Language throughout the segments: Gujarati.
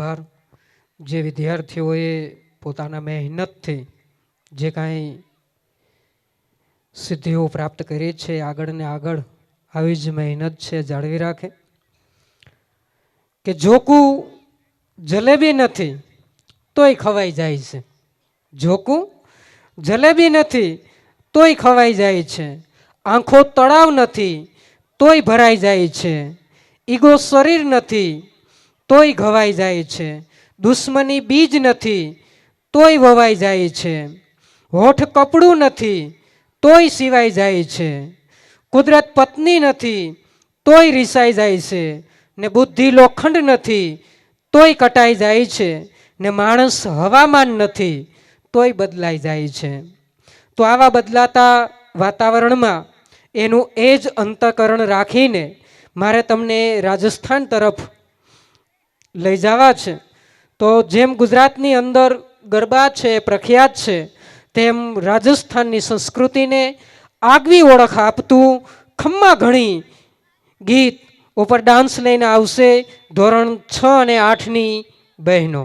આભાર. જે વિદ્યાર્થીઓએ પોતાના મહેનતથી જે કાંઈ સિદ્ધિઓ પ્રાપ્ત કરી છે, આગળ ને આગળ આવી જ મહેનત છે જાળવી રાખે. કે જોકું જલેબી નથી તોય ખવાઈ જાય છે, જોકું જલેબી નથી તોય ખવાઈ જાય છે, આંખો તળાવ નથી તોય ભરાઈ જાય છે, ઈગો શરીર નથી તોય ઘવાઈ જાય છે, દુશ્મની બીજ નથી તોય વવાઈ જાય છે, હોઠ કપડું નથી તોય સિવાય જાય છે, કુદરત પત્ની નથી તોય રીસાઈ જાય છે, ને બુદ્ધિ લોખંડ નથી તોય કટાઈ જાય છે, ને માણસ હવામાન નથી તોય બદલાઈ જાય છે. તો આવા બદલાતા વાતાવરણમાં એનું એ જ અંતઃકરણ રાખીને મારે તમને રાજસ્થાન તરફ લઈ જવા છે. તો જેમ ગુજરાતની અંદર ગરબા છે પ્રખ્યાત છે, તેમ રાજસ્થાનની સંસ્કૃતિને આગવી ઓળખ આપતું ખમ્મા ઘણી ગીત ઉપર ડાન્સ લઈને આવશે ધોરણ 6 અને 8ની બહેનો.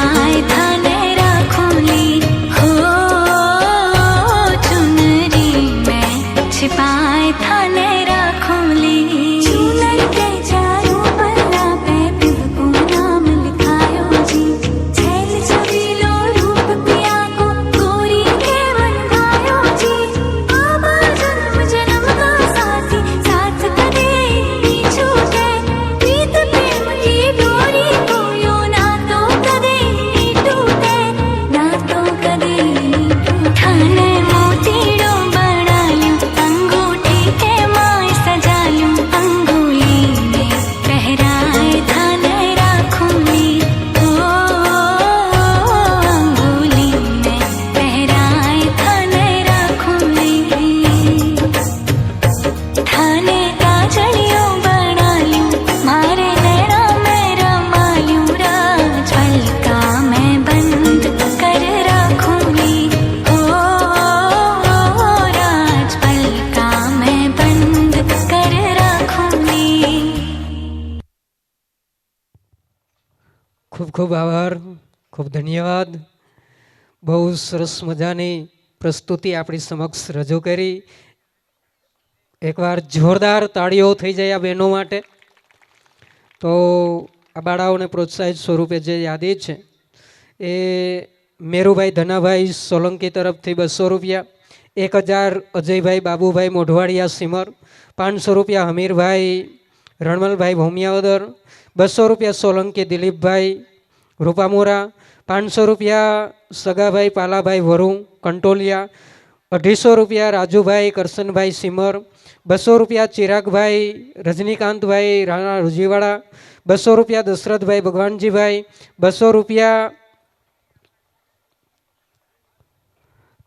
छिपाए थाने राखूंली हो चुनरी में छिपाए थाने राखूंली चुनर के चारों पन्ना पे पिब को नाम लिखायो जी छैल छबीलो रूप पिया को गोरी के बनवायो जी बाबा जन्म जन्म का साथी साथ कदे नहीं छूटे प्रीत प्रेम की डोरी को यो ना तो कदे नहीं टूटे ना तो कदे नहीं टूटे ठाने मोतीड़ो बना ल्यूं अंगूठी के माय सजा ल्यूं अंगुली में पहराए थाने राखूंली ओ अंगुली में पहराए थाने राखूंली थाने काजलियों बना ल्यूं मारे नैना में रमा ल्यूं राज पलका मैं बंद कर राखूंगी ओ राज पलका मैं बंद कर राखूंगी ખૂબ ખૂબ આભાર, ખૂબ ધન્યવાદ. બહુ સરસ મજાની પ્રસ્તુતિ આપણી સમક્ષ રજૂ કરી. એકવાર જોરદાર તાળીઓ થઈ જાય આ બહેનો માટે. તો આ બાળાઓને પ્રોત્સાહિત સ્વરૂપે જે યાદી છે એ મેરુભાઈ ધનાભાઈ સોલંકી તરફથી 200 રૂપિયા, 1000 અજયભાઈ બાબુભાઈ મોઢવાડિયા સિમર, 500 રૂપિયા હમીરભાઈ રણમલભાઈ ભૂમિયાવદર, 200 રૂપિયા સોલંકી દિલીપભાઈ રૂપામોરા, 500 રૂપિયા સગાભાઈ પાલાભાઈ વરુ કંટોલિયા, 250 રૂપિયા રાજુભાઈ કરશનભાઈ સિમર, 200 રૂપિયા ચિરાગભાઈ રજનીકાંતભાઈ રાણા રૂજીવાડા, 200 રૂપિયા દશરથભાઈ ભગવાનજીભાઈ, 200 રૂપિયા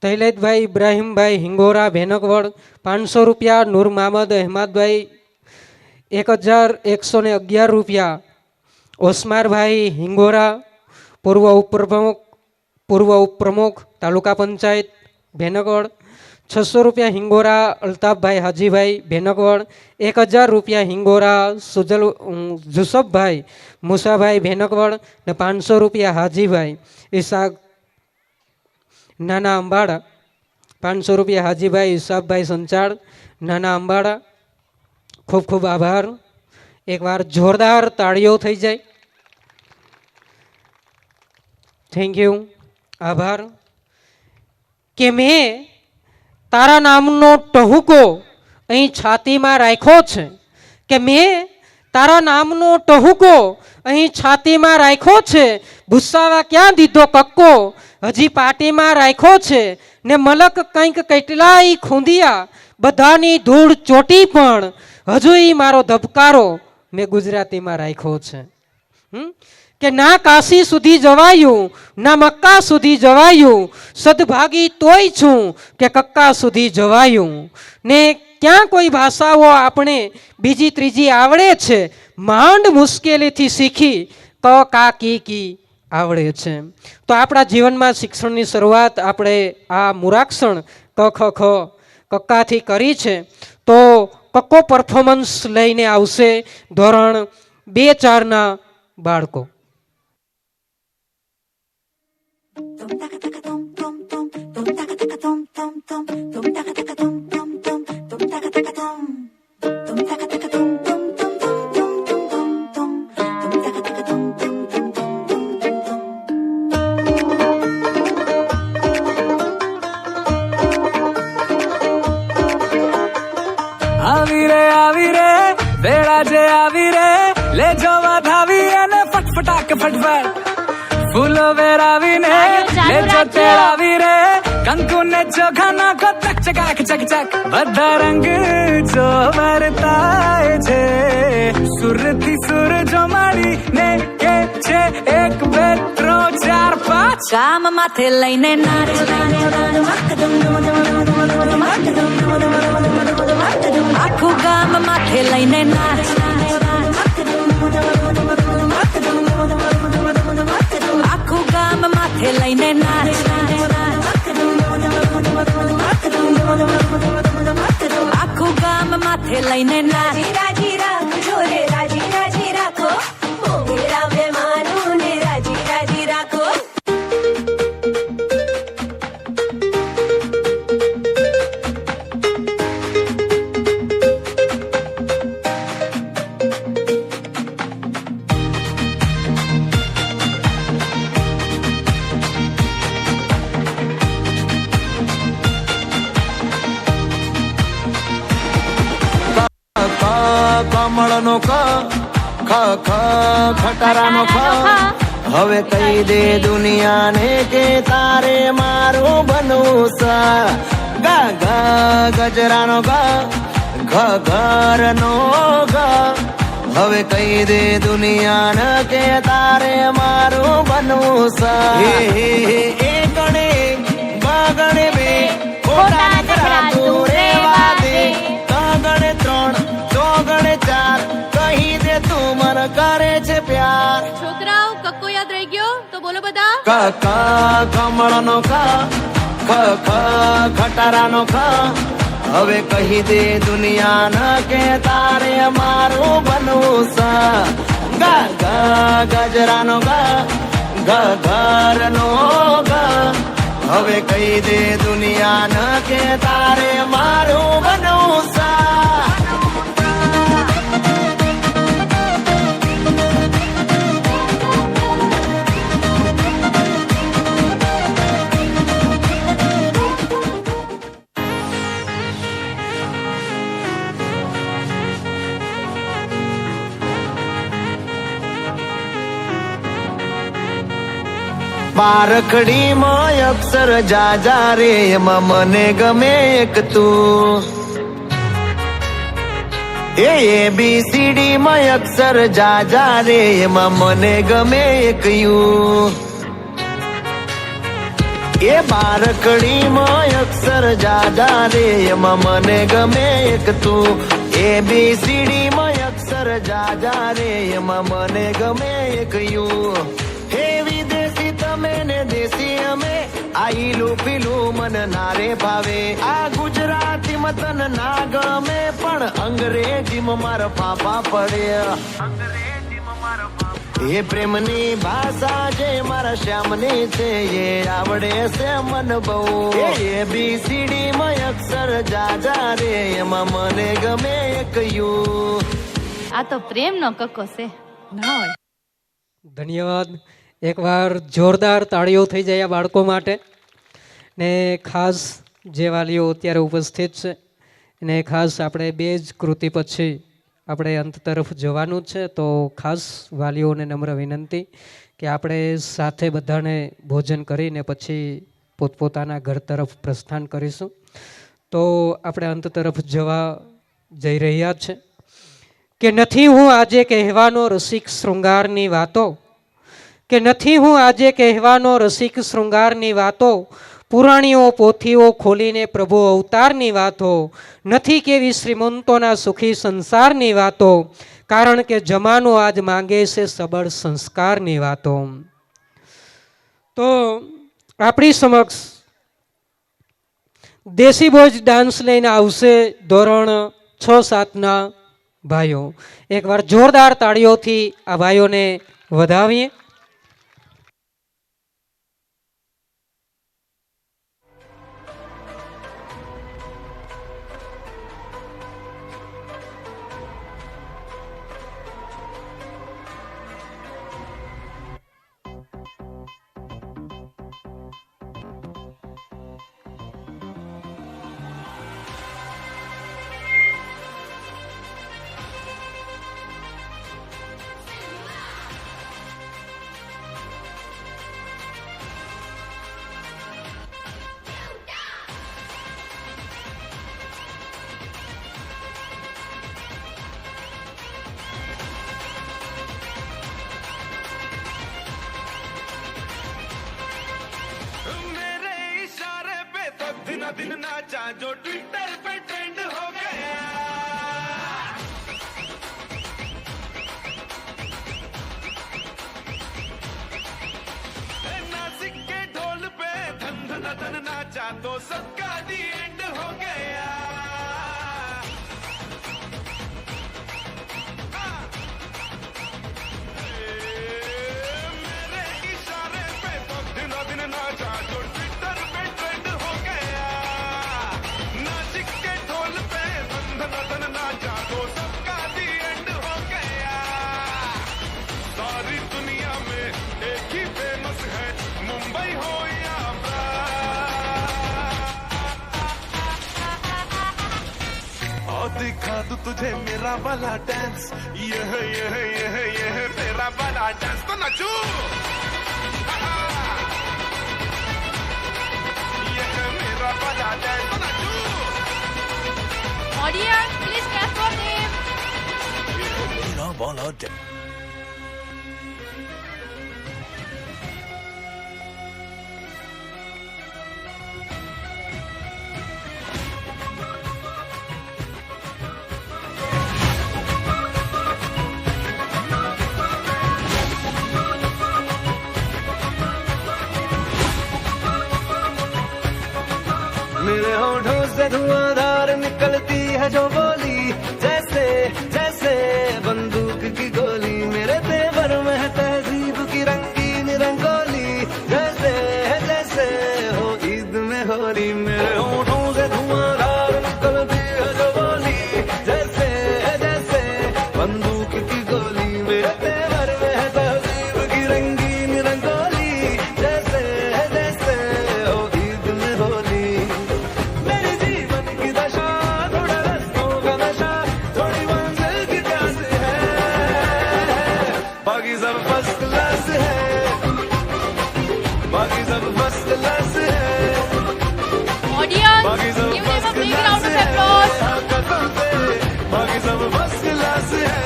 તૈલેતભાઈ ઇબ્રાહીમભાઈ હિંગોરા ભેનકવડ, 500 રૂપિયા નૂર મહમદ અહેમદભાઈ, 1111 રૂપિયા ઓસ્મારભાઈ હિંગોરા પૂર્વ ઉપપ્રમુખ તાલુકા પંચાયત ભેનકવડ, 600 રૂપિયા હિંગોરા અલ્તાફભાઈ હાજીભાઈ ભેનકવડ, 1000 રૂપિયા હિંગોરા જુસફભાઈ મુસાભાઈ ભેનકવડ ને 500 રૂપિયા હાજીભાઈ ઈસાક નાના અંબાડા, 500 રૂપિયા હાજીભાઈ ઈસાફભાઈ સંચાળ નાના અંબાડા. ખૂબ ખૂબ આભાર. એકવાર જોરદાર તાળીઓ થઈ જાય. થેન્ક યુ, આભાર. કે મેં તારા નામનો ટહુકો અહીં છાતીમાં રાખ્યો છે, કે મેં તારા નામનો ટહુકો અહીં છાતીમાં રાખ્યો છે, ભૂસાવા ક્યાં દીધો કક્કો હજી પાટીમાં રાખ્યો છે, ને મલક કંઈક કેટલાય ખૂંદિયા બધાની ધૂળ ચોટી પણ હજુ મારો ધબકારો મેં ગુજરાતીમાં રાખ્યો છે. કે ના કાશી સુધી જવાયું ના મક્કા સુધી જવાયું, સદભાગી તોય છું કે કક્કા સુધી જવાયું, ને ક્યાં કોઈ ભાષાઓ આપણે બીજી ત્રીજી આવડે છે, માંડ મુશ્કેલીથી શીખી ક કા કી આવડે છે. તો આપણા જીવનમાં શિક્ષણની શરૂઆત આપણે આ મૂળાક્ષર ક ખ ખ કક્કાથી કરી છે. તો કક્કો પરફોર્મન્સ લઈને આવશે ધોરણ 2-4ના બાળકો. આવી રે વેળા જે આવી રે લે જવા ધાવી અને ફટફટાક ફટફટ ફૂલો વેરાવીને લે જો તેડાવી રે કંકુ ને ચોખા નાખો ચક ચકાક ચક ચક બધા રંગ જો વરતાય છે સુરથી સુર જો મારી ને કે છે 1 2 3 4 5 કામ માથે લઈને નાચ આખું ગામ માથે લઈને નાચ આખું ગામ માથે લઈને નાચ આખું ગામ માથે લઈને નાચ રાજી રાખજો રે રાજી રાજી રાખો મોગેરા મહેમાનો ને રાજી રાજી રાખો કમળનો ખ ખ ખટારાનો ખ હવે કહી દે દુનિયાને કે તારે મારું બનવું સા ગા ગા ગજરાનો ગા ઘ ઘરનો ગા હવે કહી દે દુનિયાને કે તારે મારું બનવું સા હે હે હે એ ગણે ગણે બે ખોટા નખરા તું રેવા દે ગણે 3 ગણે 4 કહી દે તું મને કરે છે પ્યાર છોકરાઓ કક્કો યાદ રહી ગયો તો બોલો બધા ક કમળનો ખ ખટારાનો ખ હવે કહી દે દુનિયાને કે તારે મારું બનવું સા ગા ગા ગજરાનો ગા ઘ ઘરનો ગા હવે કહી દે દુનિયાને કે તારે મારું બનવું સા બારખડીમાં અક્ષર જાજા રે એમાં મને ગમે એક તું ABCD માં અક્ષર જાજા રે એમાં મને ગમે એક યુ એ બારખડીમાં અક્ષર જાજા રે એમાં મને ગમે એક તું ABCD માં અક્ષર જાજા રે એમાં મને ગમે એક યુ હે વિદેશી તમે ને દેશી અમે આઈલું પીલું મન નારે ભાવે આ ગુજરાતી મતન ના ગમે પણ અંગ્રેજીમાં મારા પાપા પડે એ પ્રેમની ભાષા જે મારા શ્યામની છે એ આવડે છે મન બહુ ABCD માં અક્ષર જાજા રે એમાં મને ગમે એક યુ આ તો પ્રેમનો કક્કો છે ના હોય ધન્યવાદ. એકવાર જોરદાર તાળીઓ થઈ જાય આ બાળકો માટે. ને ખાસ જે વાલીઓ અત્યારે ઉપસ્થિત છે એને ખાસ આપણે બે જ કૃતિ પછી આપણે અંત તરફ જવાનું છે, તો ખાસ વાલીઓને નમ્ર વિનંતી કે આપણે સાથે બધાને ભોજન કરીને પછી પોતપોતાના ઘર તરફ પ્રસ્થાન કરીશું. તો આપણે અંત તરફ જવા જઈ રહ્યા છે કે નથી હું આજે કહેવાનો રસિક શૃંગારની વાતો, કે નથી હું આજે કહેવાનો રસિક શૃંગારની વાતો, પુરાણીઓ પોથીઓ ખોલીને પ્રભુ અવતારની વાતો, નથી કેવી શ્રીમંતોના સુખી સંસારની વાતો, કારણ કે જમાનો આજ માંગે છે સબળ સંસ્કારની વાતો. તો આપણી સમક્ષ દેશી ભોજ ડાન્સ લઈને આવશે ધોરણ 6-7ના ભાઈઓ. એકવાર જોરદાર તાળીઓથી આ ભાઈઓને વધાવીએ. दिन नाचा जो ट्विटर पे ट्रेंड हो गया, नासिक के ढोल पे धन धन धन नाचा तो सबका दी एंड हो गया. मेरे इशारे पे तो दिनों दिन नाचा जो ट्विटर पे ट्रेंड हो गया, नासिक के ढोल पे धन धन नाचा तो सबका दी एंड हो गया. सारी दुनिया में एक ही फेमस है, मुंबई हो या तुझे मेरा वाला डांस, यह मेरा वाला डांस तो नचू, यह मेरा वाला डांस तो नचू। Audience, please clap for him. मेरा वाला डांस। मेरे होठों से धुआंधार निकलती है जो बोली, जैसे जैसे बंदूक की गोली। मेरे तेवर में है तहजीब की रंगीन रंगोली, जैसे जैसे हो ईद में होली। मेरे होठों से धुआंधार निकलती है जो बोली, जैसे जैसे बंदूक की गोली। मेरे तेवर में है तहजीब की रंगीन रंगोली, जैसे जैसे हो ईद में होली। मेरे जीवन की दशा थोड़ा रस्तों का नशा, थोड़ी मंजिल की प्यास है, बाकी सब फर्स्ट क्लास है, बाकी सब फर्स्ट क्लास है, Audience, बाकी सब give him a first big class round of है, applause. कसम से बाकी सब फर्स्ट क्लास है।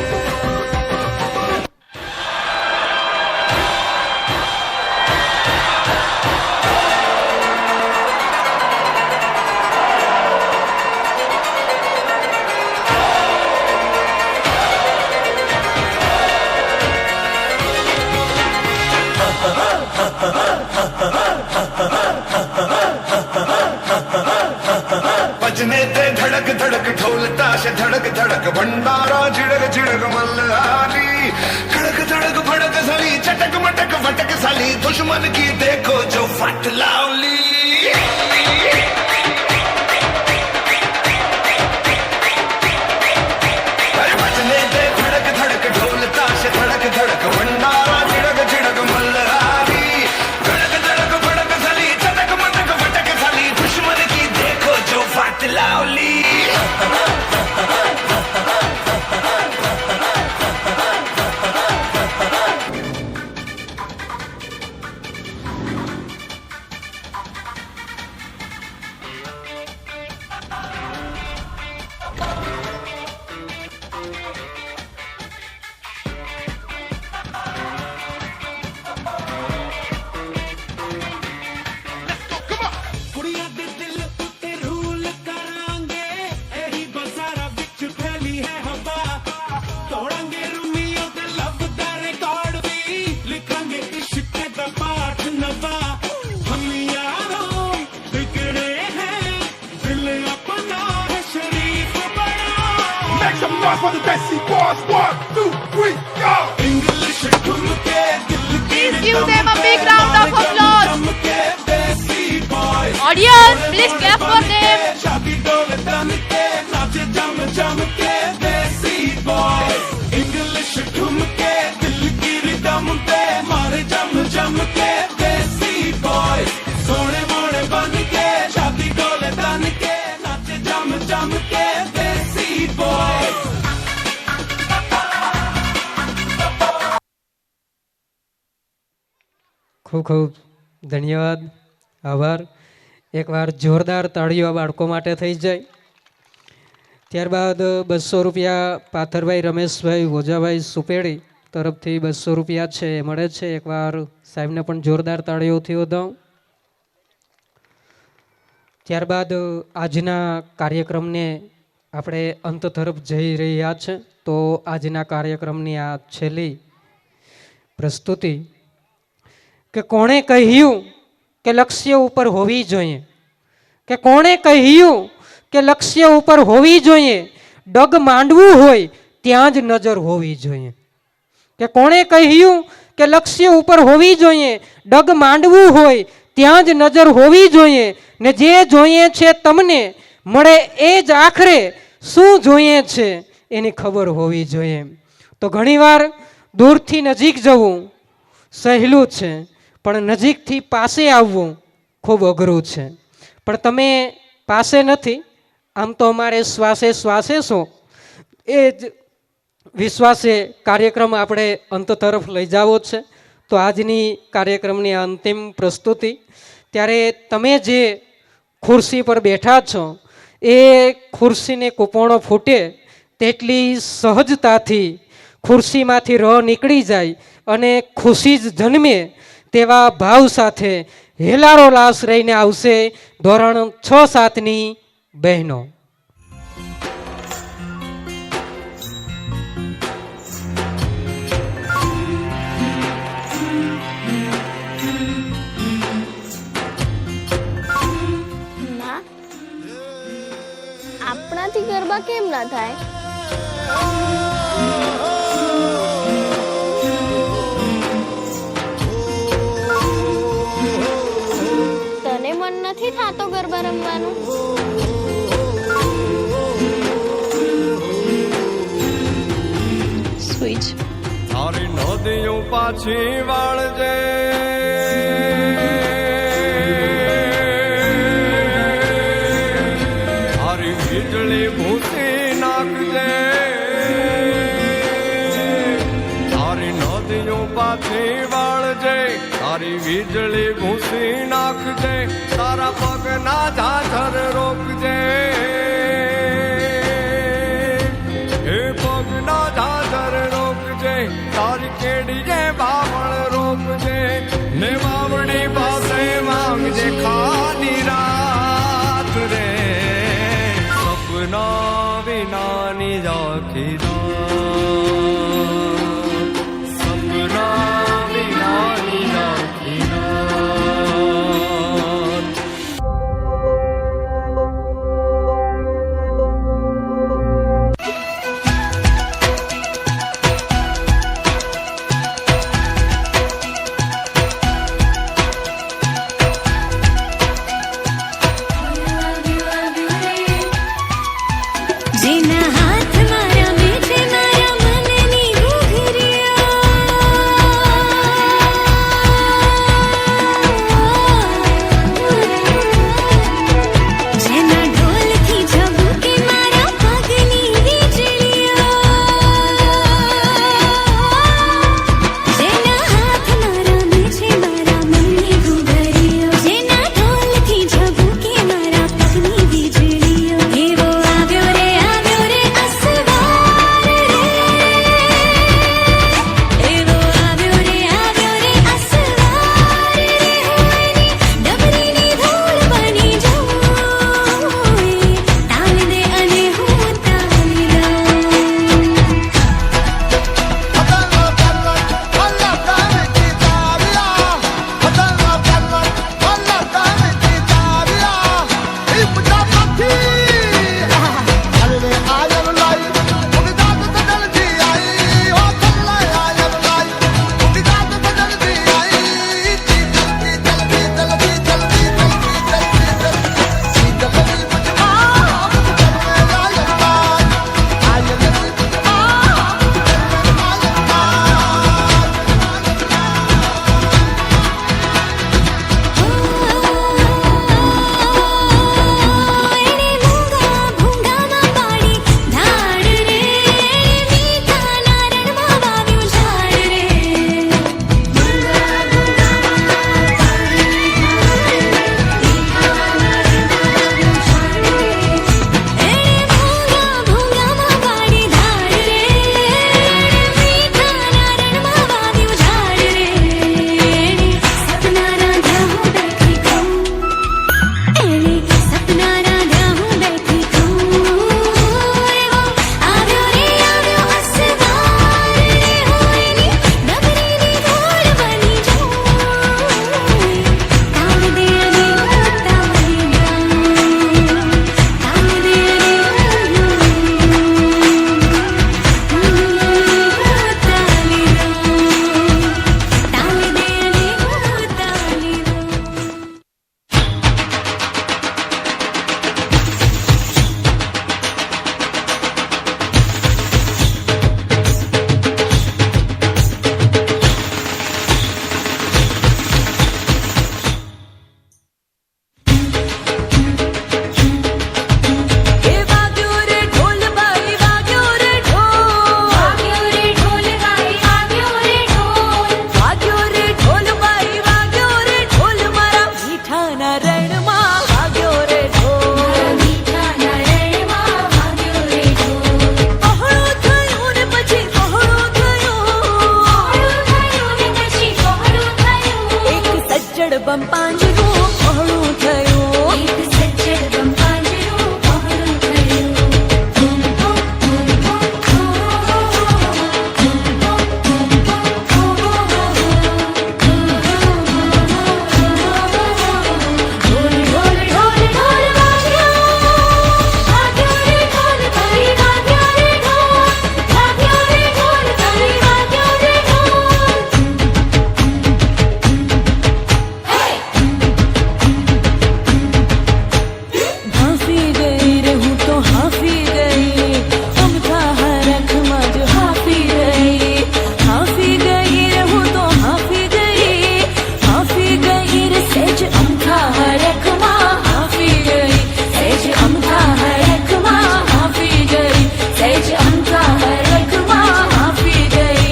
बजने ते धड़क धड़क ढोल ताश धड़क धड़क भंडारा झिड़क झिड़क मल्हारी, खड़क धड़क भड़क साली चटक मटक फटक साली, दुश्मन की देखो जो फट लावली। अरे बजने ते धड़क धड़क ढोल ताश धड़क धड़क भंडारा झिड़क झिड़क मल्हारी, खड़क धड़क भड़क साली चटक मटक फटक साली, दुश्मन की देखो जो फट लावली। ਕੁੜੀਆਂ ਦੇ ਦਿਲ ਉੱਤੇ ਰੂਲ ਕਰਾਂਗੇ, ਇਹੀ ਬਾਜ਼ਾਰਾਂ ਵਿੱਚ ਫੈਲੀ ਹੈ ਹਵਾ। ਤੋੜਾਂਗੇ ਰੂਮੀਆਂ ਤੇ ਲਵ ਦਾ ਰਿਕਾਰਡ ਵੀ, ਲਿਖਾਂਗੇ ਇਸ਼ਕ ਦਾ ਪਾਠ ਨਵਾਂ। ਹਮ ਯਾਰੋਂ ਵਿਗੜੇ हैं, दिल अपना है शरीफ बड़ा। Make some noise for the Desi Boys. 1, 2, 3, go! English घूम के दिल की Please give them a big round of applause. जम के देसी boy. Audience, please clap for them. शादी डोले तन के नाचे जम जम के देसी बॉय। इंग्लिश घूम के दिल की रिदम पे मारे जम जम के देसी बॉय। सोने मोने बन के शादी डोले तन के नाचे जम जम के देसी बॉय। ખૂબ ખૂબ ધન્યવાદ, આભાર. એકવાર જોરદાર તાળીઓ આ બાળકો માટે થઈ જાય. ત્યારબાદ 200 રૂપિયા પાથરભાઈ રમેશભાઈ વોજાભાઈ સુપેડી તરફથી 200 રૂપિયા છે એ મળે છે. એકવાર સાહેબને પણ જોરદાર તાળીઓથી વધાવું. ત્યારબાદ આજના કાર્યક્રમને આપણે અંત તરફ જઈ રહ્યા છે. તો આજના કાર્યક્રમની આ છેલ્લી પ્રસ્તુતિ કે કોણે કહ્યું કે લક્ષ્ય ઉપર હોવી જોઈએ, કે કોણે કહ્યું કે લક્ષ્ય ઉપર હોવી જોઈએ, ડગ માંડવું હોય ત્યાં જ નજર હોવી જોઈએ. કે કોણે કહ્યું કે લક્ષ્ય ઉપર હોવી જોઈએ, ડગ માંડવું હોય ત્યાં જ નજર હોવી જોઈએ, ને જે જોઈએ છે તમને મળે એ જ આખરે શું જોઈએ છે એની ખબર હોવી જોઈએ. તો ઘણીવાર દૂરથી નજીક જવું સહેલું છે, પણ નજીકથી પાસે આવવું ખૂબ અઘરું છે. પણ તમે પાસે નથી, આમ તો અમારે શ્વાસે શ્વાસે છો, એ જ વિશ્વાસે કાર્યક્રમ આપણે અંત તરફ લઈ જવો છે. તો આજની કાર્યક્રમની અંતિમ પ્રસ્તુતિ. ત્યારે તમે જે ખુરશી પર બેઠા છો એ ખુરશીને કૂપોણો ફૂટે તેટલી સહજતાથી ખુરશીમાંથી રહ નીકળી જાય અને ખુશી જ જન્મે તેવા ભાવ સાથે હેલારો લાશ રહીને આવશે ધોરણ 6-7ની બહેનો. ના, આપણાથી ગરબા કેમ ના થાય? તને મન નથી થાતો ગરબા રમવાનું? સ્વિચ. તારી નદીઓ પાછી વાળજે, તારી વીજળી ભૂસી નાખજે, તારી નદીઓ પાછી વાળજે, તારી વીજળી ભૂસી નાખજે, તારા પગના ઝાઝર રોકજે, એ પગના ઝાઝર રોકજે, તારી કેડીએ બાવળ રોકજે, ને બાવડી પાસે માંગજે ખાલી રાત રે, સપના વિનાની આખી રાત, સપના વિનાની આખી રાત. જેના હાથ મારા મેં છે બમ પાંજરું પહોળું થયું એક સજ્જડ બમ પાંજરું પહોળું થયું ધૂમ ધૂમ ધૂમ ધૂમ ઢોલ ઢોલ ઢોલ ઢોલ વાગ્યો વાગ્યો રે ઢોલ તારી વાગ્યો રે ઢોલ વાગ્યો રે ઢોલ તારી વાગ્યો રે ઢોલ હાફી ગઈ રે હું તો હાફી ગઈ અમથા હરખમાં જ હાફી ગઈ હાફી ગઈ રે હું તો હાફી ગઈ રે સેજ અમથા હરખમાં હાફી ગઈ સેજ અમથા હરખમાં હાફી ગઈ સેજ અમથા હરખમાં હાફી ગઈ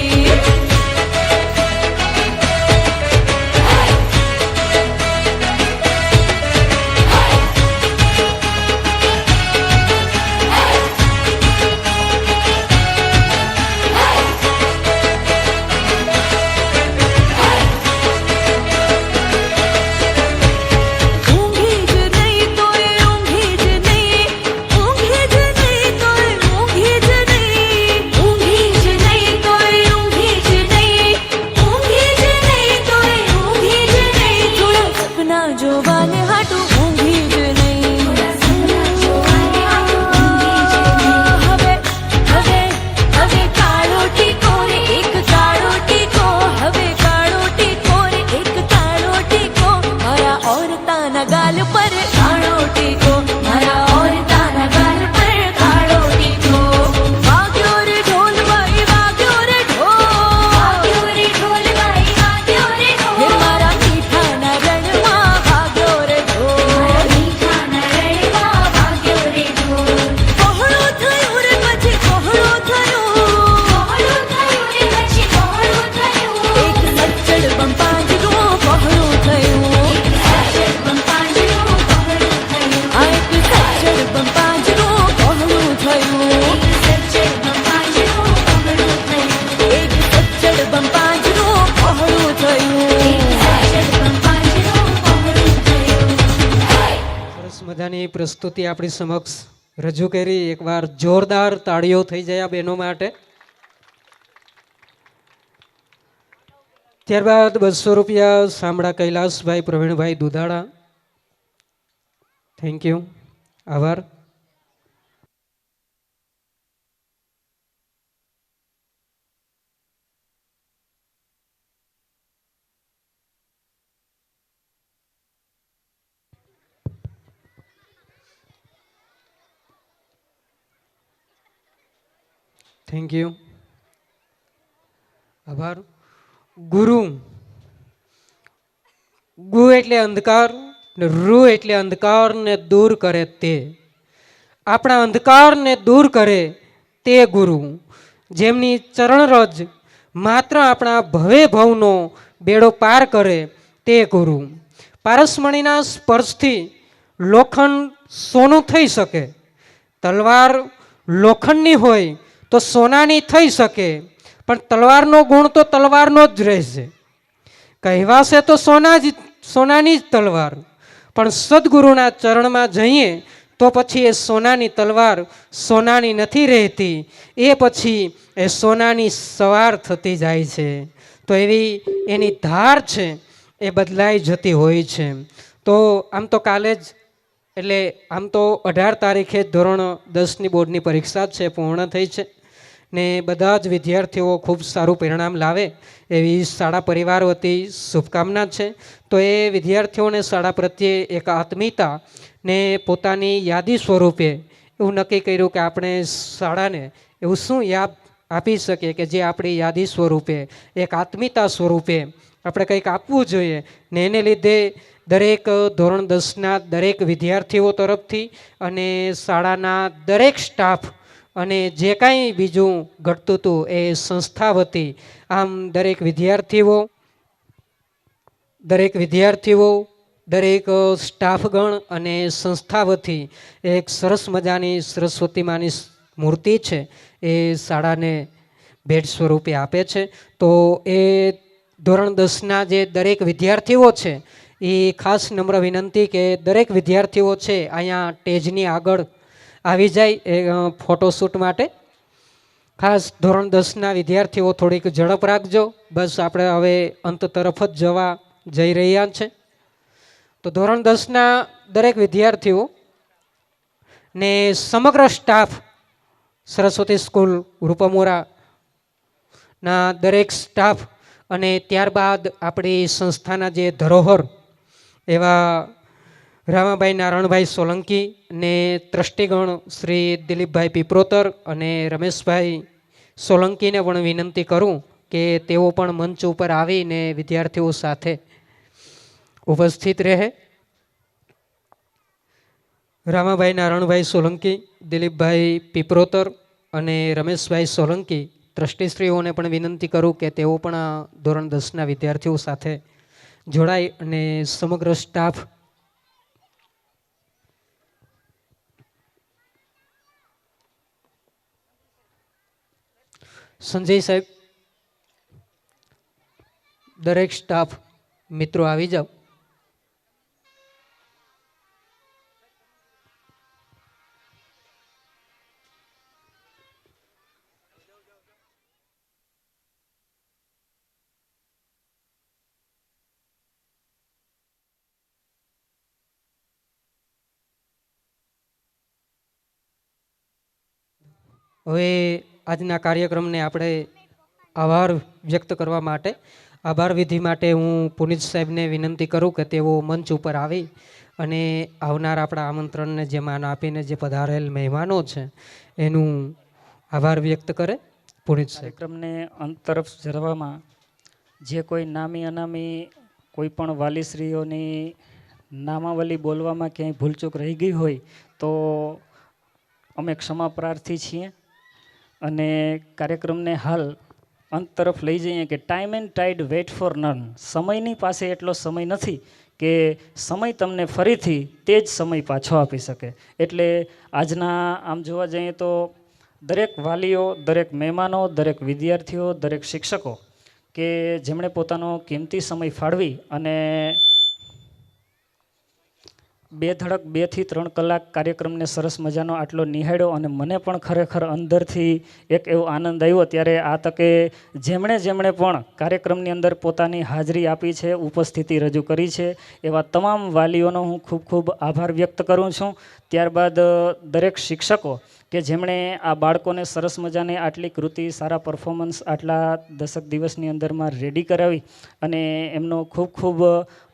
ઊંઘી જ નહીં તોય ઊંઘી જ નહીં ઊંઘી જ નહીં તોય ઊંઘી જ નહીં ઊંઘી જ નહીં તોય ઊંઘી જ નહીં ઊંઘી જ નહીં તોય ઊંઘી જ નહીં થોડા સપના જોવાને હાટું ઊંઘી જ નહીં હવે હવે હવે કાળો ટીકો રે એક કાળો ટીકો હવે કાળો ટીકો રે એક કાળો ટીકો મારા औरताना गाल पर काळो टीको मारा औरताना गाल पर काळो टीको वाग्यो रे ढोल बाई वाग्यो रे ढोल वाग्यो रे ढोल हे मारा मीठाना रણમાં વાગ્યો રે ઢોલ મારા મીઠાના રણમાં વાગ્યો રે ઢોલ પહોળો થયો રે પછી પહોળો થયો રે પછી પહોળો થયો એક સજ્જડ બમ પાંજરું પહોળું થયું આ એક સજ્જડ બમ પાંજરું પહોળું થયું એક સજ્જડ બમ પાંજરું પહોળું થયું સરસ મજાની પ્રસ્તુતિ આપણી સમક્ષ રજૂ કરી. એકવાર જોરદાર તાળીઓ થઈ જાય આ બહેનો માટે. ત્યારબાદ 200 રૂપિયા સાંભળા કૈલાસભાઈ પ્રવીણભાઈ દુધાળા. થેન્ક યુ, આભાર. થેન્ક યુ, આભાર. ગુરુ, ગુ એટલે અંધકાર ને રૂ એટલે અંધકારને દૂર કરે તે. આપણા અંધકારને દૂર કરે તે ગુરુ, જેમની ચરણરજ માત્ર આપણા ભવે ભવનો બેડો પાર કરે તે ગુરુ. પારસમણીના સ્પર્શથી લોખંડ સોનું થઈ શકે. તલવાર લોખંડની હોય તો સોનાની થઈ શકે, પણ તલવારનો ગુણ તો તલવારનો જ રહેશે. કહેવાશે તો સોનાની જ તલવાર, પણ સદગુરુના ચરણમાં જઈએ તો પછી એ સોનાની તલવાર સોનાની નથી રહેતી, એ પછી એ સોનાની સવાર થતી જાય છે. તો એવી એની ધાર છે એ બદલાઈ જતી હોય છે. તો આમ તો કાલે જ એટલે આમ તો 18 તારીખે ધોરણ 10ની બોર્ડની પરીક્ષા છે પૂર્ણ થઈ છે ને બધા જ વિદ્યાર્થીઓ ખૂબ સારું પરિણામ લાવે એવી શાળા પરિવાર વતી શુભકામના છે. તો એ વિદ્યાર્થીઓને શાળા પ્રત્યે એક આત્મીયતા ને પોતાની યાદી સ્વરૂપે એવું નક્કી કર્યું કે આપણે શાળાને એવું શું યાદ આપી શકીએ કે જે આપણી યાદી સ્વરૂપે એક આત્મીયતા સ્વરૂપે આપણે કંઈક આપવું જોઈએ. ને એને લીધે દરેક ધોરણ 10ના દરેક વિદ્યાર્થીઓ તરફથી અને શાળાના દરેક સ્ટાફ અને જે કાંઈ બીજું ઘટતું હતું એ સંસ્થા વતી આમ દરેક વિદ્યાર્થીઓ દરેક સ્ટાફગણ અને સંસ્થા વતી એક સરસ મજાની સરસ્વતી માની મૂર્તિ છે એ શાળાને ભેટ સ્વરૂપે આપે છે. તો એ ધોરણ 10ના જે દરેક વિદ્યાર્થીઓ છે એ ખાસ નમ્ર વિનંતી કે દરેક વિદ્યાર્થીઓ છે અહીંયા સ્ટેજની આગળ આવી જાય એ ફોટોશૂટ માટે. ખાસ ધોરણ 10ના વિદ્યાર્થીઓ થોડીક ઝડપ રાખજો. બસ આપણે હવે અંત તરફ જ જઈ રહ્યા છે. તો ધોરણ 10ના દરેક વિદ્યાર્થીઓ ને સમગ્ર સ્ટાફ સરસ્વતી સ્કૂલ રૂપમોરાના દરેક સ્ટાફ અને ત્યારબાદ આપણી સંસ્થાના જે ધરોહર એવા રામાભાઈ નારાયણભાઈ સોલંકી ને ટ્રસ્ટીગણ શ્રી દિલીપભાઈ પીપરોતર અને રમેશભાઈ સોલંકીને પણ વિનંતી કરું કે તેઓ પણ મંચ ઉપર આવીને વિદ્યાર્થીઓ સાથે ઉપસ્થિત રહે. રામાભાઈ નારાયણભાઈ સોલંકી, દિલીપભાઈ પીપરોતર અને રમેશભાઈ સોલંકી ટ્રસ્ટીશ્રીઓને પણ વિનંતી કરું કે તેઓ પણ ધોરણ 10ના વિદ્યાર્થીઓ સાથે જોડાય અને સમગ્ર સ્ટાફ સંજય સાહેબ, દરેક સ્ટાફ મિત્રો આવી જાઓ. હવે આજના કાર્યક્રમને આપણે આભાર વ્યક્ત કરવા માટે આભાર વિધિ માટે હું પુનિત સાહેબને વિનંતી કરું કે તેઓ મંચ ઉપર આવી અને આવનાર આપણા આમંત્રણને જે માન આપીને જે પધારેલ મહેમાનો છે એનું આભાર વ્યક્ત કરે. પુનિત સાહેબ. કાર્યક્રમને અંત તરફ જરવામાં જે કોઈ નામી અનામી કોઈ પણ વાલીશ્રીઓની નામાવલી બોલવામાં ક્યાંય ભૂલચૂક રહી ગઈ હોય તો અમે ક્ષમા પ્રાર્થી છીએ અને કાર્યક્રમને હાલ અંત તરફ લઈ જઈએ કે time and ટાઈડ weight four none. સમયની પાસે એટલો સમય નથી કે સમય તમને ફરીથી તે જ સમય પાછો આપી શકે. એટલે આજના આમ જોવા જઈએ તો દરેક વાલીઓ, દરેક મહેમાનો, દરેક વિદ્યાર્થીઓ, દરેક શિક્ષકો કે જેમણે પોતાનો કિંમતી સમય ફાળવી અને 2 થી 3 કલાક કાર્યક્રમને સરસ મજાનો આટલો નિહાળ્યો અને મને પણ ખરેખર અંદરથી એક એવો આનંદ આવ્યો. ત્યારે આ તકે જેમણે પણ કાર્યક્રમની અંદર પોતાની હાજરી આપી છે, ઉપસ્થિતિ રજૂ કરી છે એવા તમામ વાલીઓનો હું ખૂબ ખૂબ આભાર વ્યક્ત કરું છું. ત્યારબાદ દરેક શિક્ષકો કે જેમણે આ બાળકોને સરસ મજાની આટલી કૃતિ, સારા પરફોર્મન્સ આટલા 10 દિવસની અંદરમાં રેડી કરાવી અને એમનો ખૂબ ખૂબ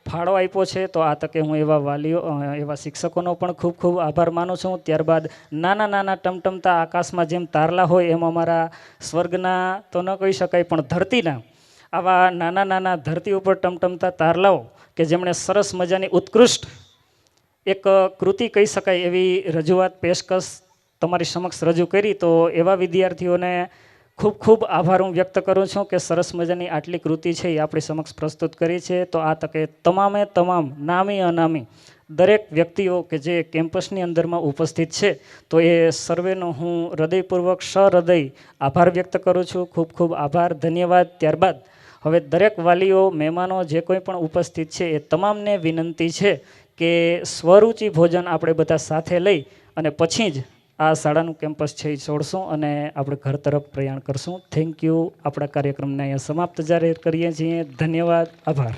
ફાળો આપ્યો છે. તો આ તકે હું એવા વાલીઓ, એવા શિક્ષકોનો પણ ખૂબ ખૂબ આભાર માનું છું. ત્યારબાદ નાના નાના ટમટમતા આકાશમાં જેમ તારલા હોય એમ અમારા સ્વર્ગના તો ન કહી શકાય પણ ધરતીના આવા નાના નાના ધરતી ઉપર ટમટમતા તારલાઓ કે જેમણે સરસ મજાની ઉત્કૃષ્ટ એક કૃતિ કહી શકાય એવી રજૂઆત, પેશકશ તમારી સમક્ષ રજૂ કરી. તો એવા વિદ્યાર્થીઓને ખૂબ ખૂબ આભાર હું વ્યક્ત કરું છું કે સરસ મજાની આટલી કૃતિ છે એ આપણી સમક્ષ પ્રસ્તુત કરી છે. તો આ તકે તમામે તમામ નામી અનામી દરેક વ્યક્તિઓ કે જે કેમ્પસની અંદરમાં ઉપસ્થિત છે તો એ સર્વેનો હું હૃદયપૂર્વક સહૃદય આભાર વ્યક્ત કરું છું. ખૂબ ખૂબ આભાર, ધન્યવાદ. ત્યારબાદ હવે દરેક વાલીઓ, મહેમાનો જે કોઈ પણ ઉપસ્થિત છે એ તમામને વિનંતી છે કે સ્વરૂચિ ભોજન આપણે બધા સાથે લઈ અને પછી જ આ શાળાનું કેમ્પસ છે એ છોડશું અને આપણે ઘર તરફ પ્રયાણ કરશું. Thank you. આપણા કાર્યક્રમને અહીંયા સમાપ્ત જાહેર કરીએ છીએ. ધન્યવાદ, આભાર.